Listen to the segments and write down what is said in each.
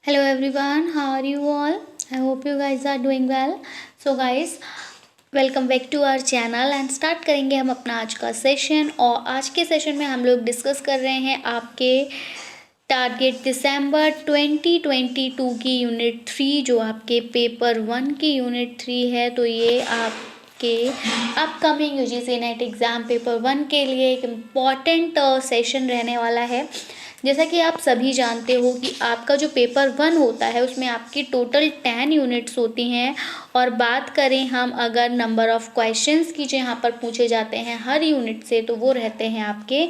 Hello everyone, how are you all? I hope you guys are doing well. So guys, welcome back to our channel and start करेंगे हम अपना आज का session. और आज के सेशन में हम लोग डिस्कस कर रहे हैं आपके टारगेट दिसंबर 2022 की यूनिट 3 जो आपके पेपर 1 की यूनिट 3 है। तो ये आपके upcoming UGC net exam paper 1 के लिए एक इम्पॉर्टेंट सेशन रहने वाला है। जैसा कि आप सभी जानते हो कि आपका जो पेपर 1 होता है उसमें आपकी टोटल 10 यूनिट्स होती हैं। और बात करें हम अगर नंबर ऑफ़ क्वेश्चंस की जो यहाँ पर पूछे जाते हैं हर यूनिट से, तो वो रहते हैं आपके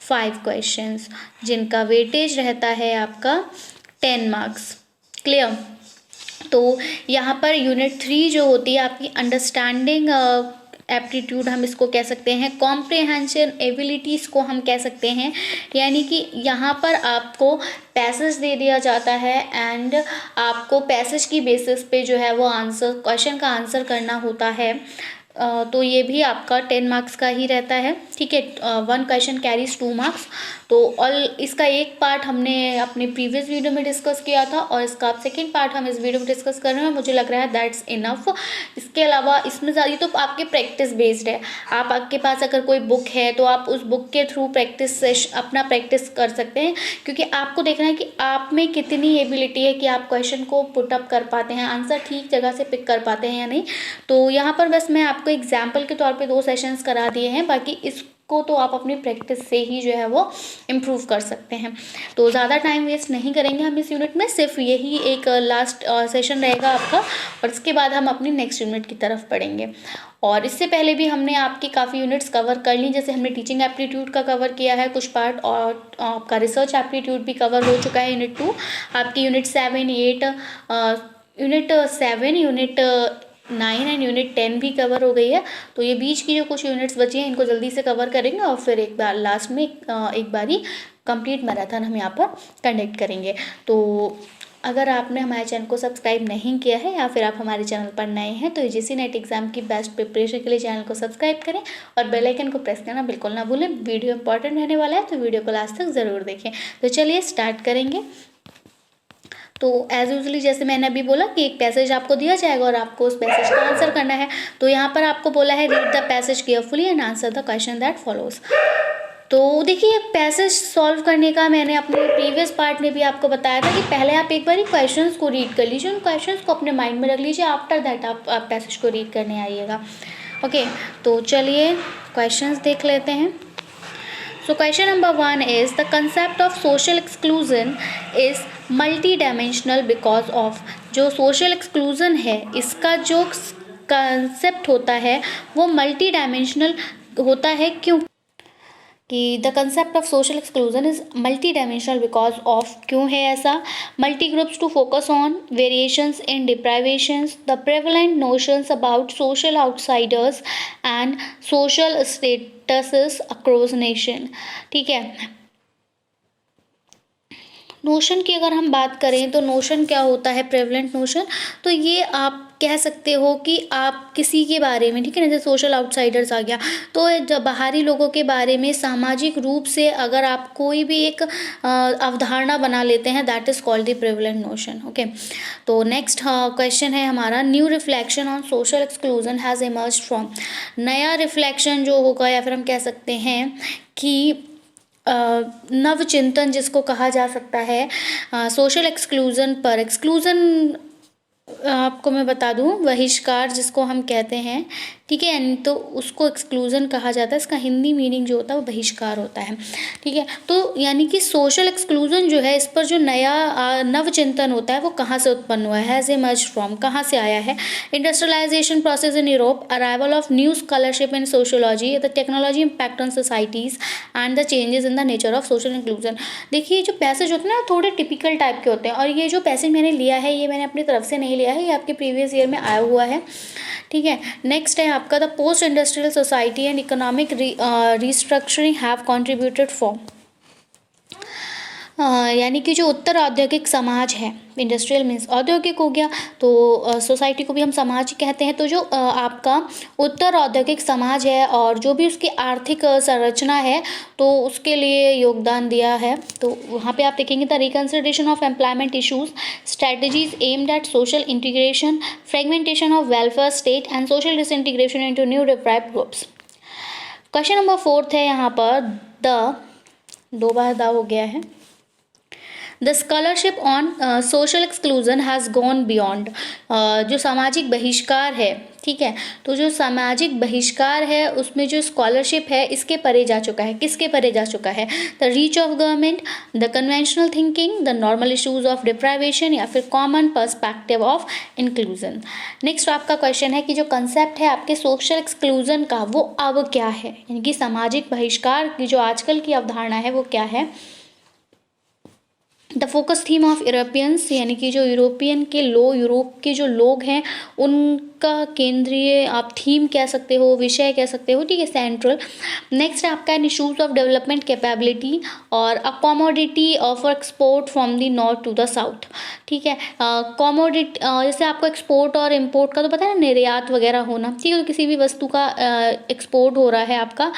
5 क्वेश्चंस जिनका वेटेज रहता है आपका 10 मार्क्स। क्लियर? तो यहाँ पर यूनिट 3 जो होती है आपकी अंडरस्टैंडिंग एप्टीट्यूड हम इसको कह सकते हैं, कॉम्प्रिहेंशन एबिलिटीज़ को हम कह सकते हैं। यानी कि यहाँ पर आपको पैसेज दे दिया जाता है एंड आपको पैसेज की बेसिस पे जो है वो आंसर क्वेश्चन का आंसर करना होता है। तो ये भी आपका 10 मार्क्स का ही रहता है। ठीक है, 1 क्वेश्चन कैरीज 2 मार्क्स। तो और इसका एक पार्ट हमने अपने प्रीवियस वीडियो में डिस्कस किया था और इसका सेकंड पार्ट हम इस वीडियो में डिस्कस कर रहे हैं। मुझे लग रहा है दैट्स इनफ। इसके अलावा इसमें ज़्यादा तो आपके प्रैक्टिस बेस्ड है। आपके पास अगर कोई बुक है तो आप उस बुक के थ्रू अपना प्रैक्टिस कर सकते हैं, क्योंकि आपको देखना है कि आप में कितनी एबिलिटी है कि आप क्वेश्चन को पुटअप कर पाते हैं, आंसर ठीक जगह से पिक कर पाते हैं या नहीं। तो यहाँ पर बस मैं आपको एग्जाम्पल के तौर पे 2 सेशंस करा दिए हैं, बाकी इसको तो आप अपनी प्रैक्टिस से ही जो है वो इम्प्रूव कर सकते हैं। तो ज़्यादा टाइम वेस्ट नहीं करेंगे हम इस यूनिट में, सिर्फ यही एक लास्ट सेशन रहेगा आपका और इसके बाद हम अपनी नेक्स्ट यूनिट की तरफ बढ़ेंगे। और इससे पहले भी हमने आपकी काफ़ी यूनिट्स कवर कर ली, जैसे हमने टीचिंग एप्टीट्यूड का कवर किया है कुछ पार्ट, और आपका रिसर्च एप्टीट्यूड भी कवर हो चुका है यूनिट 2। आपकी यूनिट 7 यूनिट 9 एंड यूनिट 10 भी कवर हो गई है। तो ये बीच की जो कुछ यूनिट्स बची हैं इनको जल्दी से कवर करेंगे और फिर एक बार लास्ट में एक बारी कंप्लीट मैराथन हम यहाँ पर कंडक्ट करेंगे। तो अगर आपने हमारे चैनल को सब्सक्राइब नहीं किया है या फिर आप हमारे चैनल पर नए हैं तो यूजीसी नेट एग्ज़ाम की बेस्ट प्रिपरेशन के लिए चैनल को सब्सक्राइब करें और बेल आइकन को प्रेस करना बिल्कुल ना भूलें। वीडियो इंपॉर्टेंट रहने वाला है तो वीडियो को लास्ट तक ज़रूर देखें। तो चलिए स्टार्ट करेंगे। तो एज यूजली जैसे मैंने अभी बोला कि एक पैसेज आपको दिया जाएगा और आपको उस पैसेज का आंसर करना है। तो यहाँ पर आपको बोला है read the passage carefully and answer the question that follows. तो देखिए, पैसेज सॉल्व करने का मैंने अपने प्रीवियस पार्ट में भी आपको बताया था कि पहले आप एक बार क्वेश्चंस को रीड कर लीजिए, उन क्वेश्चंस को अपने माइंड में रख लीजिए, आफ्टर दैट आप पैसेज को रीड करने आइएगा। ओके, तो चलिए क्वेश्चंस देख लेते हैं। So question number 1 is the concept of social exclusion is multidimensional because of, जो social exclusion है इसका जो concept होता है वो multidimensional होता है। क्यों कि the concept of social exclusion is multi dimensional because of, क्यों है ऐसा? Multi groups to focus on variations in deprivations, the prevalent notions about social outsiders and social statuses across nation. ठीक है, नोशन की अगर हम बात करें तो नोशन क्या होता है? Prevalent notion. तो ये आप कह सकते हो कि आप किसी के बारे में, ठीक है ना, जैसे सोशल आउटसाइडर्स आ गया, तो जब बाहरी लोगों के बारे में सामाजिक रूप से अगर आप कोई भी एक अवधारणा बना लेते हैं, that is called the prevalent notion. Okay, तो नेक्स्ट क्वेश्चन है हमारा, new reflection on social exclusion has emerged from. नया रिफ्लेक्शन जो होगा या फिर हम कह सकते हैं कि नव चिंतन जिसको कहा जा सकता है सोशल एक्सक्लूजन पर। एक्सक्लूजन आपको मैं बता दूं, बहिष्कार जिसको हम कहते हैं, ठीक है, तो उसको एक्सक्लूजन कहा जाता है। इसका हिंदी मीनिंग जो होता है वो बहिष्कार होता है। ठीक है, तो यानी कि सोशल एक्सक्लूजन जो है इस पर जो नया नव चिंतन होता है वो कहाँ से उत्पन्न हुआ है? हैज़ इमर्ज फ्रॉम, कहाँ से आया है? Industrialization process in Europe, arrival of new scholarship in sociology, the technology impact on societies and the changes in the nature of social inclusion. देखिए, जो पैसेज होते हैं ना थोड़े टिपिकल टाइप के होते हैं, और ये जो पैसेज मैंने लिया है ये मैंने अपनी तरफ से नहीं लिया है, ये आपके प्रीवियस ईयर में आया हुआ है। ठीक है, नेक्स्ट है आपका, the post industrial society and economic restructuring have contributed for. यानी कि जो उत्तर औद्योगिक समाज है, इंडस्ट्रियल मीन्स औद्योगिक हो गया, तो सोसाइटी को भी हम समाज ही कहते हैं। तो जो आपका उत्तर औद्योगिक समाज है और जो भी उसकी आर्थिक संरचना है तो उसके लिए योगदान दिया है। तो वहाँ पे आप देखेंगे the reconsideration of employment issues, strategies aimed at social integration, fragmentation of welfare state and social disintegration into new deprived groups. Question number 4 है यहाँ पर दो बार द हो गया है। The scholarship on social exclusion has gone beyond. जो सामाजिक बहिष्कार है, ठीक है, तो जो सामाजिक बहिष्कार है उसमें जो स्कॉलरशिप है इसके परे जा चुका है। किसके परे जा चुका है? The reach of government, the conventional thinking, the normal issues of deprivation या फिर common perspective of inclusion. Next आपका क्वेश्चन है कि जो कंसेप्ट है आपके सोशल एक्सक्लूजन का वो अब क्या है, यानी कि सामाजिक बहिष्कार की जो आजकल की अवधारणा है वो क्या है। The focus theme of Europeans, यानी कि जो यूरोप के जो लोग हैं उनका केंद्रीय आप थीम कह सकते हो, विषय कह सकते हो, ठीक है, सेंट्रल। नेक्स्ट आपका इशूज ऑफ डेवलपमेंट कैपेबिलिटी और a commodity of export from the north to the south, ठीक है। कॉमोडिटी जैसे आपको एक्सपोर्ट और इम्पोर्ट का तो पता है ना, निर्यात वगैरह होना, ठीक है, तो किसी भी वस्तु का एक्सपोर्ट हो रहा है आपका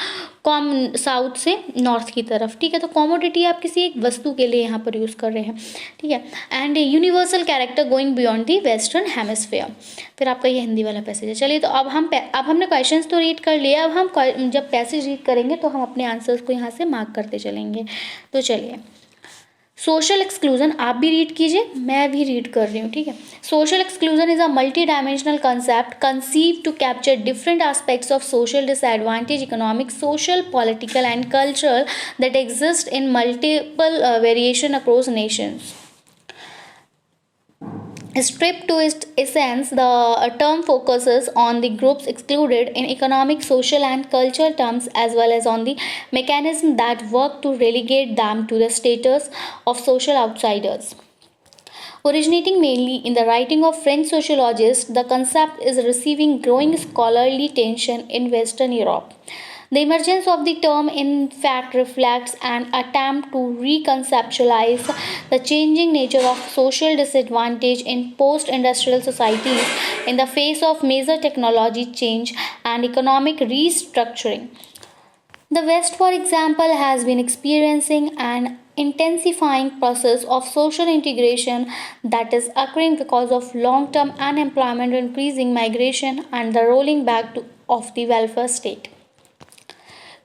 साउथ से नॉर्थ की तरफ, ठीक है। तो कॉमोडिटी आप किसी एक वस्तु के लिए यहाँ पर यूज़ कर रहे हैं, ठीक है। And universal character going beyond the western hemisphere. फिर आपका ये हिंदी वाला पैसेज है। चलिए, तो अब हमने क्वेश्चंस तो रीड कर लिया, अब हम जब पैसेज रीड करेंगे तो हम अपने आंसर्स को यहाँ से मार्क करते चलेंगे। तो चलिए, सोशल एक्सक्लूजन आप भी रीड कीजिए, मैं भी रीड कर रही हूँ, ठीक है। Social exclusion is a multi dimensional concept conceive to capture different aspects of social disadvantage, economic, social, political and cultural that exist in multiple variation across nations. Stripped to its essence, the term focuses on the groups excluded in economic, social, and cultural terms, as well as on the mechanisms that work to relegate them to the status of social outsiders. Originating mainly in the writing of French sociologists, the concept is receiving growing scholarly attention in Western Europe. The emergence of the term, in fact, reflects an attempt to reconceptualize the changing nature of social disadvantage in post-industrial societies in the face of major technology change and economic restructuring. The West, for example, has been experiencing an intensifying process of social integration that is occurring because of long-term unemployment, increasing migration, and the rolling back of the welfare state.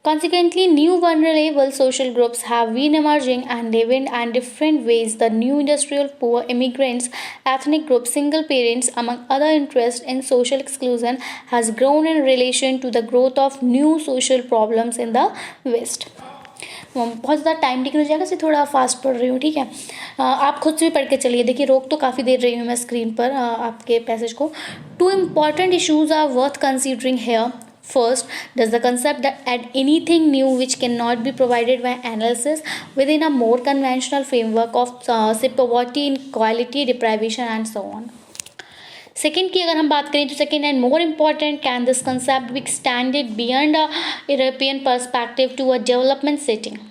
Consequently, new vulnerable social groups have been emerging and living in different ways. The new industrial poor, immigrants, ethnic groups, single parents, among other interests in social exclusion, has grown in relation to the growth of new social problems in the West. बहुत ज़्यादा time taken हो जाएगा, इसलिए थोड़ा fast पढ़ रही हूँ, ठीक है। आप खुद से भी पढ़ के चलिए। देखिए, रोक तो काफ़ी देर रही हूँ मैं स्क्रीन पर आपके पैसेज को। Two important issues are worth considering here. First, does the concept that add anything new which cannot be provided by analysis within a more conventional framework of say poverty, inequality, deprivation and so on. Second की अगर हम बात करें तो second and more important, can this concept be extended beyond a European perspective to a development setting?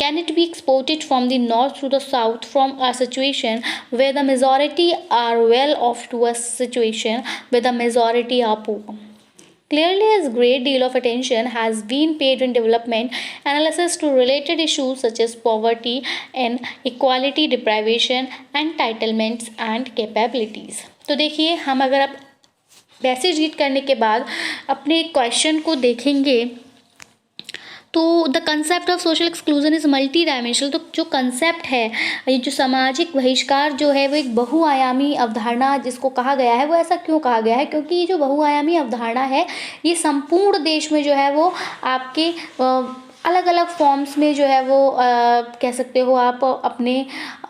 Can it be exported from the north to the south, from a situation where the majority are well off to a situation where the majority are poor? Clearly, a great deal of attention has been paid in development analysis to related issues such as poverty, inequality, deprivation, entitlements and capabilities. तो देखिए, हम अगर आप passage read करने के बाद अपने question को देखेंगे तो the concept of social exclusion is multi dimensional. तो जो कंसेप्ट है, ये जो सामाजिक बहिष्कार जो है वो एक बहुआयामी अवधारणा जिसको कहा गया है। वो ऐसा क्यों कहा गया है? क्योंकि ये जो बहुआयामी अवधारणा है ये संपूर्ण देश में जो है वो आपके अलग अलग फॉर्म्स में जो है वो कह सकते हो आप अपने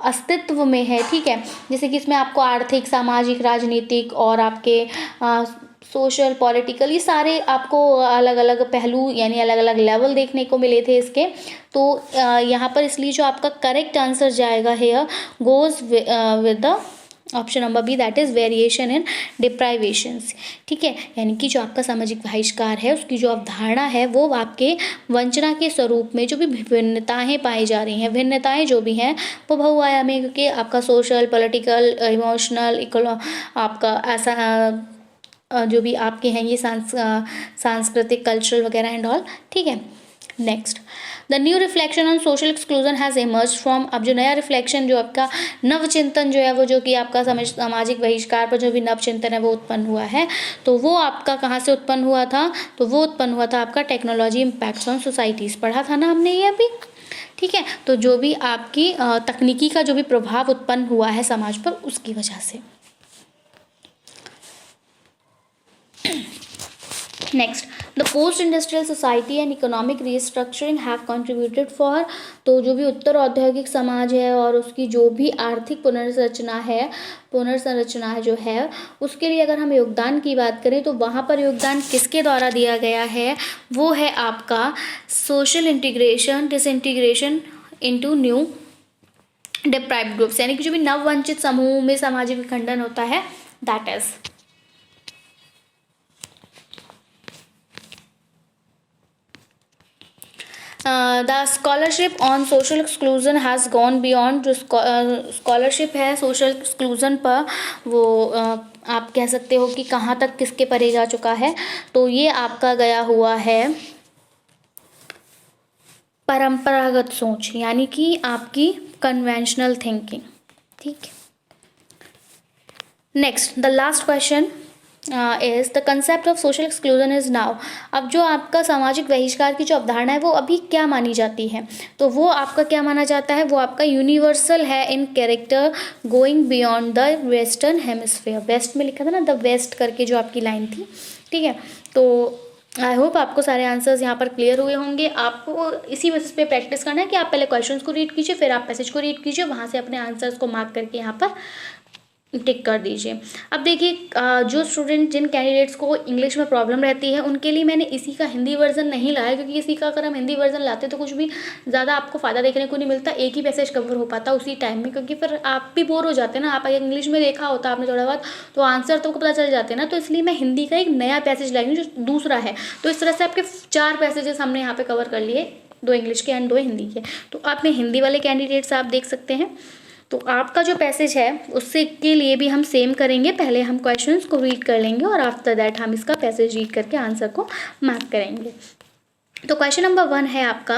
अस्तित्व में है, ठीक है। जैसे कि इसमें आपको आर्थिक, सामाजिक, राजनीतिक और आपके सोशल, पॉलिटिकल, ये सारे आपको अलग अलग पहलू यानी अलग अलग लेवल देखने को मिले थे इसके। तो यहाँ पर इसलिए जो आपका करेक्ट आंसर जाएगा here goes with the option number B that is variation in deprivations. ठीक है, यानी कि जो आपका सामाजिक बहिष्कार है उसकी जो अवधारणा है वो आपके वंचना के स्वरूप में जो भी भिन्नताएं पाई जा रही हैं, भिन्नताएं जो भी हैं वो बहुआयामी है, क्योंकि आपका सोशल, पॉलिटिकल, इमोशनल, आपका ऐसा जो भी आपके हैं ये सांस्कृतिक, कल्चरल वगैरह एंड ऑल। ठीक है, next the new reflection on social exclusion has emerge from. अब जो नया रिफ्लेक्शन, जो आपका नवचिंतन जो है वो जो कि आपका सामाजिक बहिष्कार पर जो भी नवचिंतन है वो उत्पन्न हुआ है, तो वो आपका कहाँ से उत्पन्न हुआ था? तो वो उत्पन्न हुआ था आपका टेक्नोलॉजी इम्पैक्ट्स ऑन सोसाइटीज़, पढ़ा था ना हमने ये अभी। ठीक है, तो जो भी आपकी तकनीकी का जो भी प्रभाव उत्पन्न हुआ है समाज पर, उसकी वजह से। Next the post industrial society and economic restructuring have contributed for. तो जो भी उत्तर औद्योगिक समाज है और उसकी जो भी आर्थिक पुनर्संरचना है जो है, उसके लिए अगर हम योगदान की बात करें तो वहाँ पर योगदान किसके द्वारा दिया गया है? वो है आपका social integration, disintegration into new deprived groups, यानी कि जो भी नववंचित समूह में सामाजिक विखंडन होता है, that is. The scholarship on social exclusion has gone beyond. जो स्कॉलरशिप है सोशल एक्सक्लूजन पर, वो आप कह सकते हो कि कहाँ तक किसके परे जा चुका है? तो ये आपका गया हुआ है परंपरागत सोच, यानी कि आपकी कन्वेंशनल थिंकिंग। ठीक है, next the last question is the concept of social exclusion is now. अब जो आपका सामाजिक बहिष्कार की जो अवधारणा है वो अभी क्या मानी जाती है? तो वो आपका क्या माना जाता है? वो आपका यूनिवर्सल है in character, going beyond the western hemisphere. West में लिखा था ना, द वेस्ट करके जो आपकी लाइन थी। ठीक है, तो आई होप आपको सारे आंसर्स यहाँ पर क्लियर हुए होंगे। आपको इसी बेसिस पे प्रैक्टिस करना है कि आप पहले क्वेश्चंस को रीड कीजिए, फिर आप पैसेज को रीड कीजिए, वहाँ से अपने आंसर्स को मार्क करके यहाँ पर टिक कर दीजिए। अब देखिए, जो स्टूडेंट, जिन कैंडिडेट्स को इंग्लिश में प्रॉब्लम रहती है उनके लिए मैंने इसी का हिंदी वर्जन नहीं लाया, क्योंकि इसी का अगर हम हिंदी वर्जन लाते तो कुछ भी ज़्यादा आपको फ़ायदा देखने को नहीं मिलता, एक ही पैसेज कवर हो पाता उसी टाइम में, क्योंकि फिर आप भी बोर हो जाते हैं ना। आप अगर इंग्लिश में देखा होता आपने थोड़ा बहुत तो आंसर तो आपको पता चल जाते हैं ना, तो इसलिए मैं हिंदी का एक नया पैसेज लाई हूँ जो दूसरा है। तो इस तरह से आपके 4 पैसेजेस हमने यहाँ पर कवर कर लिए, 2 इंग्लिश के एंड 2 हिंदी के। तो आपने हिंदी वाले कैंडिडेट्स आप देख सकते हैं। तो आपका जो पैसेज है उससे के लिए भी हम सेम करेंगे, पहले हम क्वेश्चंस को रीड कर लेंगे और आफ्टर दैट हम इसका पैसेज रीड करके आंसर को मार्क करेंगे। तो क्वेश्चन नंबर 1 है आपका,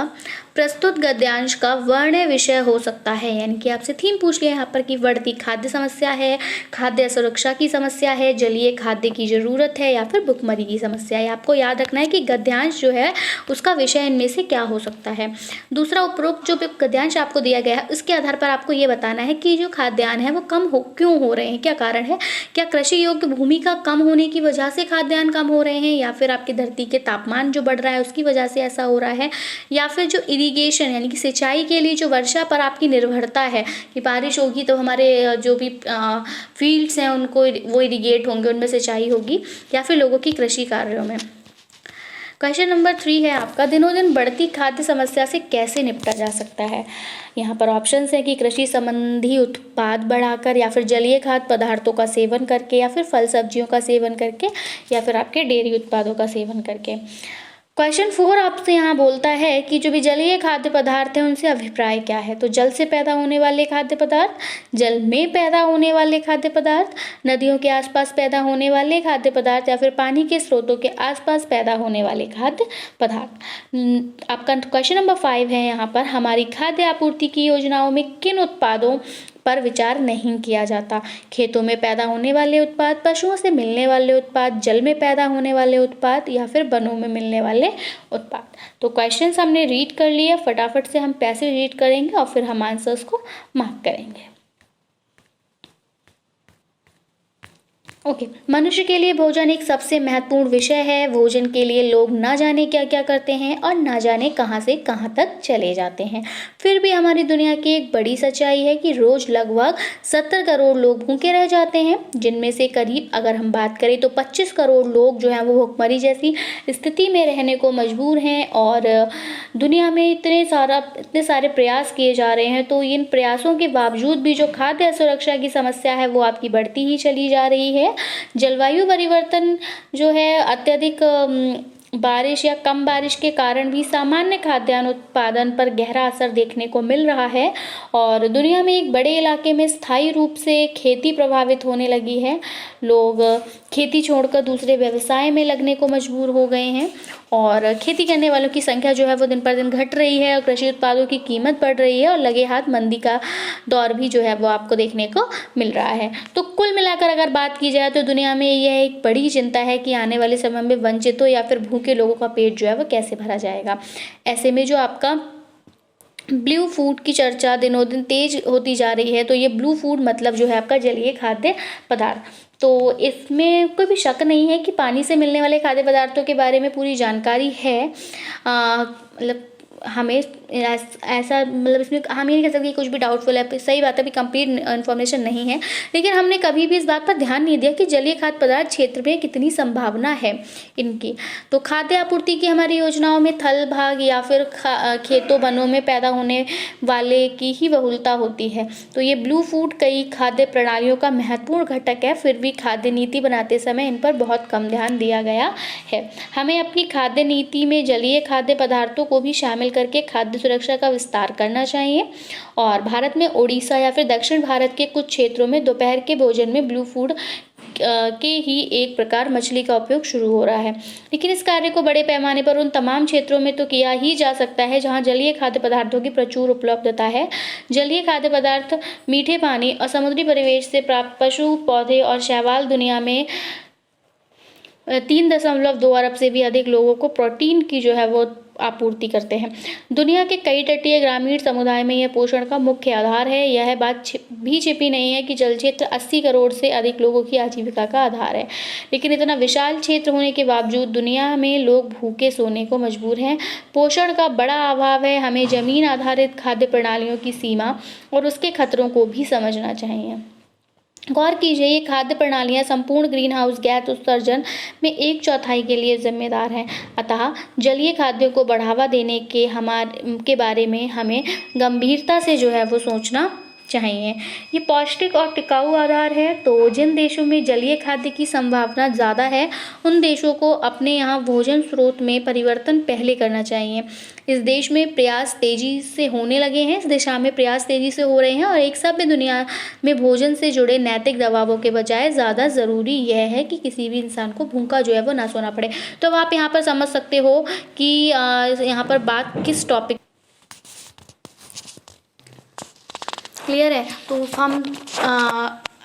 प्रस्तुत गद्यांश का वर्ण विषय हो सकता है, यानी कि आपसे थीम पूछ लिया यहाँ पर कि बढ़ती खाद्य समस्या है, खाद्य सुरक्षा की समस्या है, जलीय खाद्य की ज़रूरत है, या फिर भुखमरी की समस्या है। आपको याद रखना है कि गद्यांश जो है उसका विषय इनमें से क्या हो सकता है। दूसरा, उपरोक्त जो गद्यांश आपको दिया गया है उसके आधार पर आपको ये बताना है कि जो खाद्यान्न है वो क्यों हो रहे हैं, क्या कारण है? क्या कृषि योग्य भूमि का कम होने की वजह से खाद्यान्न कम हो रहे हैं, या फिर आपकी धरती के तापमान जो बढ़ रहा है उसकी वजह से ऐसा हो रहा है, या फिर जो इरिगेशन यानी कि सिंचाई के लिए जो वर्षा पर आपकी निर्भरता है कि बारिश होगी तो हमारे जो भी फील्ड्स हैं उनको वो इरिगेट होंगे, उनमें सिंचाई होगी, या फिर लोगों की कृषि कार्यों में। क्वेश्चन नंबर 3 है आपका, दिनों दिन बढ़ती खाद्य समस्या से कैसे निपटा जा सकता है? यहाँ पर ऑप्शंस है कि कृषि संबंधी उत्पाद बढ़ाकर, या फिर जलीय खाद्य पदार्थों का सेवन करके, या फिर फल सब्जियों का सेवन करके, या फिर आपके डेयरी उत्पादों का सेवन करके। क्वेश्चन 4 आपसे यहाँ बोलता है कि जो भी जलीय खाद्य पदार्थ हैं उनसे अभिप्राय क्या है? तो जल से पैदा होने वाले खाद्य पदार्थ, जल में पैदा होने वाले खाद्य पदार्थ, नदियों के आसपास पैदा होने वाले खाद्य पदार्थ, या फिर पानी के स्रोतों के आसपास पैदा होने वाले खाद्य पदार्थ। आपका क्वेश्चन नंबर 5 है यहाँ पर, हमारी खाद्य आपूर्ति की योजनाओं में किन उत्पादों पर विचार नहीं किया जाता? खेतों में पैदा होने वाले उत्पाद, पशुओं से मिलने वाले उत्पाद, जल में पैदा होने वाले उत्पाद, या फिर वनों में मिलने वाले उत्पाद। तो क्वेश्चंस हमने रीड कर लिए, फटाफट से हम पैसेज रीड करेंगे और फिर हम आंसर्स को मार्क करेंगे। ओके मनुष्य के लिए भोजन एक सबसे महत्वपूर्ण विषय है। भोजन के लिए लोग ना जाने क्या क्या करते हैं और ना जाने कहाँ से कहाँ तक चले जाते हैं। फिर भी हमारी दुनिया की एक बड़ी सच्चाई है कि रोज लगभग 70 करोड़ लोग भूखे रह जाते हैं, जिनमें से करीब अगर हम बात करें तो 25 करोड़ लोग जो हैं वो भुखमरी जैसी स्थिति में रहने को मजबूर हैं। और दुनिया में इतने सारे प्रयास किए जा रहे हैं, तो इन प्रयासों के बावजूद भी जो खाद्य सुरक्षा की समस्या है वो आपकी बढ़ती ही चली जा रही है। जलवायु परिवर्तन जो है, अत्यधिक बारिश या कम बारिश के कारण भी सामान्य खाद्यान्न उत्पादन पर गहरा असर देखने को मिल रहा है। और दुनिया में एक बड़े इलाके में स्थायी रूप से खेती प्रभावित होने लगी है। लोग खेती छोड़कर दूसरे व्यवसाय में लगने को मजबूर हो गए हैं और खेती करने वालों की संख्या जो है वो दिन पर दिन घट रही है और कृषि उत्पादों की कीमत बढ़ रही है और लगे हाथ मंदी का दौर भी जो है वो आपको देखने को मिल रहा है। तो कुल मिलाकर अगर बात की जाए तो दुनिया में यह एक बड़ी चिंता है कि आने वाले समय में वंचितों या फिर भूखे लोगों का पेट जो है वो कैसे भरा जाएगा। ऐसे में जो आपका ब्लू फूड की चर्चा दिनों दिन तेज होती जा रही है, तो ये ब्लू फूड मतलब जो है आपका जलीय खाद्य पदार्थ। तो इसमें कोई भी शक नहीं है कि पानी से मिलने वाले खाद्य पदार्थों के बारे में पूरी जानकारी है। मतलब हमें ऐसा मतलब इसमें हम ये नहीं कह सकते कि कुछ भी डाउटफुल है, सही बात है, अभी कंप्लीट इन्फॉर्मेशन नहीं है। लेकिन हमने कभी भी इस बात पर ध्यान नहीं दिया कि जलीय खाद्य पदार्थ क्षेत्र में कितनी संभावना है इनकी। तो खाद्य आपूर्ति की हमारी योजनाओं में थल भाग या फिर खेतों वनों में पैदा होने वाले की ही बहुलता होती है। तो ये ब्लू फूड कई खाद्य प्रणालियों का महत्वपूर्ण घटक है, फिर भी खाद्य नीति बनाते समय इन पर बहुत कम ध्यान दिया गया है। हमें अपनी खाद्य नीति में जलीय खाद्य पदार्थों को भी शामिल करके खाद्य सुरक्षा का विस्तार करना चाहिए। और भारत में ओडिशा या फिर दक्षिण भारत के कुछ क्षेत्रों में दोपहर के भोजन में ब्लू फूड के ही एक प्रकार मछली का उपयोग शुरू हो रहा है। लेकिन इस कार्य को बड़े पैमाने पर उन तमाम क्षेत्रों में तो किया ही जा सकता है जहां जलीय खाद्य पदार्थों की प्रचुर उपलब्धता है। जलीय खाद्य पदार्थ मीठे पानी और समुद्री परिवेश से प्राप्त पशु, पौधे और शैवाल दुनिया में 3.2 अरब से भी अधिक लोगों को प्रोटीन की जो है वो आपूर्ति करते हैं। दुनिया के कई तटीय ग्रामीण समुदाय में यह पोषण का मुख्य आधार है। यह बात भी छिपी नहीं है कि जल क्षेत्र 80 करोड़ से अधिक लोगों की आजीविका का आधार है। लेकिन इतना विशाल क्षेत्र होने के बावजूद दुनिया में लोग भूखे सोने को मजबूर हैं। पोषण का बड़ा अभाव है। हमें जमीन आधारित खाद्य प्रणालियों की सीमा और उसके खतरों को भी समझना चाहिए। गौर कीजिए, ये खाद्य प्रणालियाँ संपूर्ण ग्रीन हाउस गैस उत्सर्जन में 1/4 के लिए जिम्मेदार हैं। अतः जलीय खाद्यों को बढ़ावा देने के बारे में हमें गंभीरता से जो है वो सोचना चाहिए। ये पौष्टिक और टिकाऊ आधार है। तो जिन देशों में जलीय खाद्य की संभावना ज़्यादा है, उन देशों को अपने यहाँ भोजन स्रोत में परिवर्तन पहले करना चाहिए। इस देश में प्रयास तेजी से होने लगे हैं, इस दिशा में प्रयास तेजी से हो रहे हैं। और एक सभ्य दुनिया में भोजन से जुड़े नैतिक दबावों के बजाय ज़्यादा ज़रूरी यह है कि किसी भी इंसान को भूखा जो है वो ना सोना पड़े। तो आप यहाँ पर समझ सकते हो कि यहाँ पर बात किस टॉपिक क्लियर है। तो हम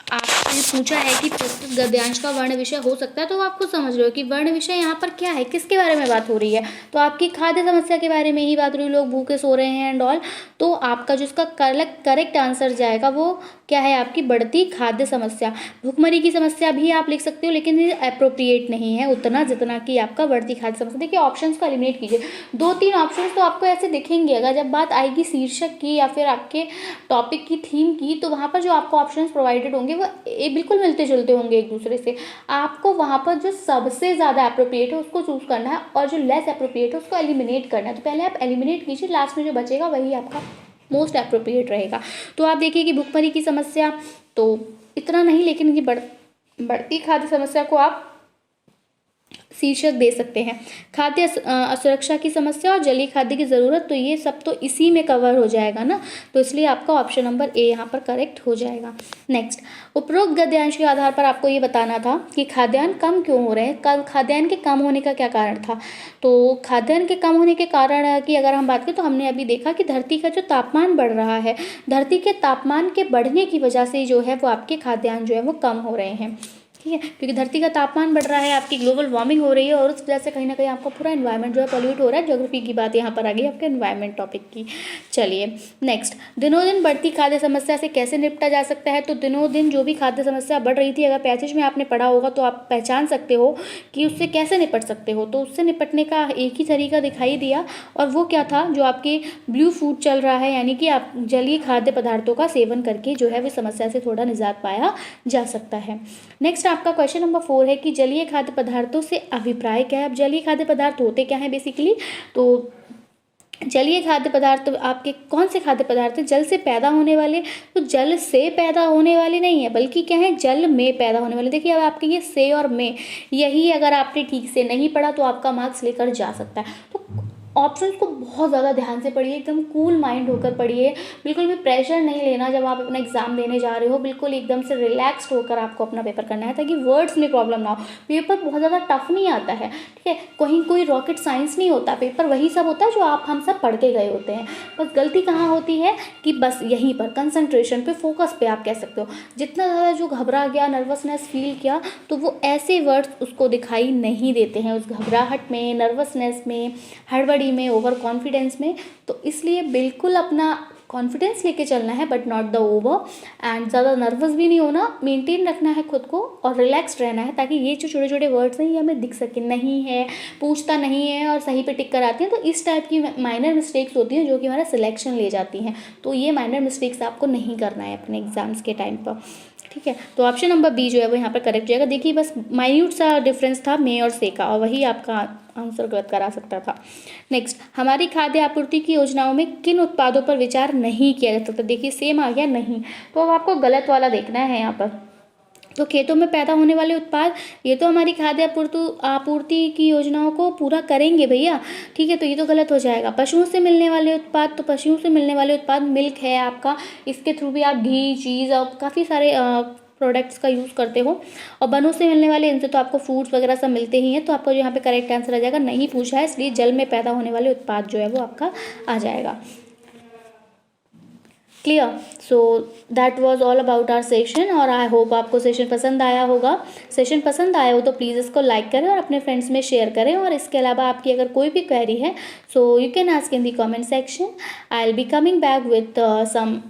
आपने पूछा है कि प्रस्तुत गद्यांश का वर्ण विषय हो सकता है, तो आप खुद समझ रहे हो कि वर्ण विषय यहाँ पर क्या है, किसके बारे में बात हो रही है। तो आपकी खाद्य समस्या के बारे में ही बात हो रही है, लोग भूखे सो रहे हैं एंड ऑल। तो आपका जो इसका करेक्ट आंसर जाएगा वो क्या है, आपकी बढ़ती खाद्य समस्या। भूखमरी की समस्या भी आप लिख सकते हो, लेकिन ये अप्रोप्रिएट नहीं है उतना जितना कि आपका बढ़ती खाद्य समस्या। देखिए ऑप्शंस को एलिमिनेट कीजिए, 2-3 ऑप्शंस तो आपको ऐसे दिखेंगे। अगर जब बात आएगी शीर्षक की या फिर आपके टॉपिक की थीम की, तो वहाँ पर जो आपको ऑप्शंस प्रोवाइडेड होंगे वो बिल्कुल मिलते जुलते होंगे एक दूसरे से। आपको वहाँ पर जो सबसे ज़्यादा अप्रोप्रिएट है उसको चूज करना है और जो लेस अप्रोप्रिएट है उसको एलिमिनेट करना है। तो पहले आप एलिमिनेट कीजिए, लास्ट में जो बचेगा वही आपका मोस्ट अप्रोप्रिएट रहेगा। तो आप देखिए कि भूखमरी की समस्या तो इतना नहीं, लेकिन ये बढ़ती खाद्य समस्या को आप शीर्षक दे सकते हैं। खाद्य असुरक्षा की समस्या और जलीय खाद्य की ज़रूरत, तो ये सब तो इसी में कवर हो जाएगा ना। तो इसलिए आपका ऑप्शन नंबर ए यहाँ पर करेक्ट हो जाएगा। नेक्स्ट, उपरोक्त गद्यांश के आधार पर आपको ये बताना था कि खाद्यान्न कम क्यों हो रहे हैं। खाद्यान्न के कम होने का क्या कारण था। तो खाद्यान्न के कम होने के कारण की अगर हम बात करें तो हमने अभी देखा कि धरती का जो तापमान बढ़ रहा है, धरती के तापमान के बढ़ने की वजह से जो है वो आपके खाद्यान्न जो है वो कम हो रहे हैं। ठीक है, क्योंकि धरती का तापमान बढ़ रहा है, आपकी ग्लोबल वार्मिंग हो रही है और उस वजह से कहीं ना कहीं आपका पूरा एनवायरनमेंट जो है पॉल्यूट हो रहा है। ज्योग्राफी की बात यहाँ पर आ गई आपके एनवायरनमेंट टॉपिक की। चलिए नेक्स्ट, दिनों दिन बढ़ती खाद्य समस्या से कैसे निपटा जा सकता है। तो दिनों दिन जो भी खाद्य समस्या बढ़ रही थी, अगर पैसेज में आपने पढ़ा होगा तो आप पहचान सकते हो कि उससे कैसे निपट सकते हो। तो उससे निपटने का एक ही तरीका दिखाई दिया, और वो क्या था, जो आपके ब्लू फूड चल रहा है, यानी कि आप जलीय खाद्य पदार्थों का सेवन करके जो है वो समस्या से थोड़ा निजात पाया जा सकता है। नेक्स्ट आपका क्वेश्चन नंबर 4 है कि जलीय खाद्य पदार्थों से अभिप्राय क्या है। अब जलीय खाद्य पदार्थ होते क्या हैं बेसिकली, तो जलीय खाद्य पदार्थ आपके कौन से खाद्य पदार्थ हैं, जल से पैदा होने वाले। तो जल से पैदा होने वाले नहीं है, बल्कि क्या है, जल में पैदा होने वाले। देखिए अब आपके ये से और में, यही अगर आपने ठीक से नहीं पढ़ा तो आपका मार्क्स लेकर जा सकता है। तो ऑप्शंस को बहुत ज़्यादा ध्यान से पढ़िए, एकदम कूल माइंड होकर पढ़िए, बिल्कुल भी प्रेशर नहीं लेना जब आप अपना एग्जाम देने जा रहे हो। बिल्कुल एकदम से रिलैक्स्ड होकर आपको अपना पेपर करना है, ताकि वर्ड्स में प्रॉब्लम ना हो। पेपर बहुत ज़्यादा टफ नहीं आता है, ठीक है, कहीं कोई रॉकेट साइंस नहीं होता। पेपर वही सब होता है जो आप हम सब पढ़ के गए होते हैं। बस गलती कहाँ होती है कि बस यहीं पर कंसंट्रेशन पे, फोकस पे आप कह सकते हो। जितना ज़्यादा जो घबरा गया, नर्वसनेस फील किया, तो वो ऐसे वर्ड्स उसको दिखाई नहीं देते हैं उस घबराहट में, नर्वसनेस में, हड़बड़ी में, ओवर कॉन्फिडेंस में। तो इसलिए बिल्कुल अपना कॉन्फिडेंस लेके चलना है, but not the over, and ज़्यादा नर्वस भी नहीं होना, मेंटेन रखना है खुद को और रिलैक्स्ड रहना है, ताकि ये जो छोटे छोटे वर्ड्स हैं ये हमें दिख सके। नहीं है, पूछता नहीं है और सही पे टिक कर आती हैं, तो इस टाइप की माइनर मिस्टेक्स होती हैं जो कि हमारा सिलेक्शन ले जाती हैं। तो ये माइनर मिस्टेक्स आपको नहीं करना है अपने एग्जाम्स के टाइम पर, ठीक है। तो ऑप्शन नंबर बी जो है वो यहाँ पर करेक्ट जाएगा। देखिए बस माइन्यूट सा डिफरेंस था मे और से का, और वही आपका आंसर गलत करा सकता था। नेक्स्ट, हमारी खाद्य आपूर्ति की योजनाओं में किन उत्पादों पर विचार नहीं किया जा सकता। देखिए सेम आ गया नहीं, तो अब आपको गलत वाला देखना है यहाँ पर। तो खेतों में पैदा होने वाले उत्पाद, ये तो हमारी खाद्य आपूर्ति की योजनाओं को पूरा करेंगे भैया, ठीक है, तो ये तो गलत हो जाएगा। पशुओं से मिलने वाले उत्पाद, तो पशुओं से मिलने वाले उत्पाद मिल्क है आपका, इसके थ्रू भी आप घी, चीज़ और काफ़ी सारे प्रोडक्ट्स का यूज़ करते हो। और वनों से मिलने वाले, इनसे तो आपको फ्रूट्स वगैरह सब मिलते ही हैं। तो आपको यहाँ पे करेक्ट आंसर आ जाएगा, नहीं पूछा है इसलिए जल में पैदा होने वाले उत्पाद जो है वो आपका आ जाएगा। Clear. So that was all about our session, और आई होप आपको सेशन पसंद आया होगा। सेशन पसंद आया हो तो प्लीज़ इसको लाइक करें और अपने फ्रेंड्स में शेयर करें। और इसके अलावा आपकी अगर कोई भी क्वेरी है so you can ask in the comment section. I will be coming back with some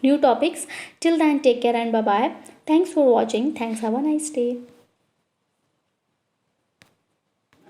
new topics. Till then, take care and bye bye. Thanks for watching. Thanks. Have a nice day.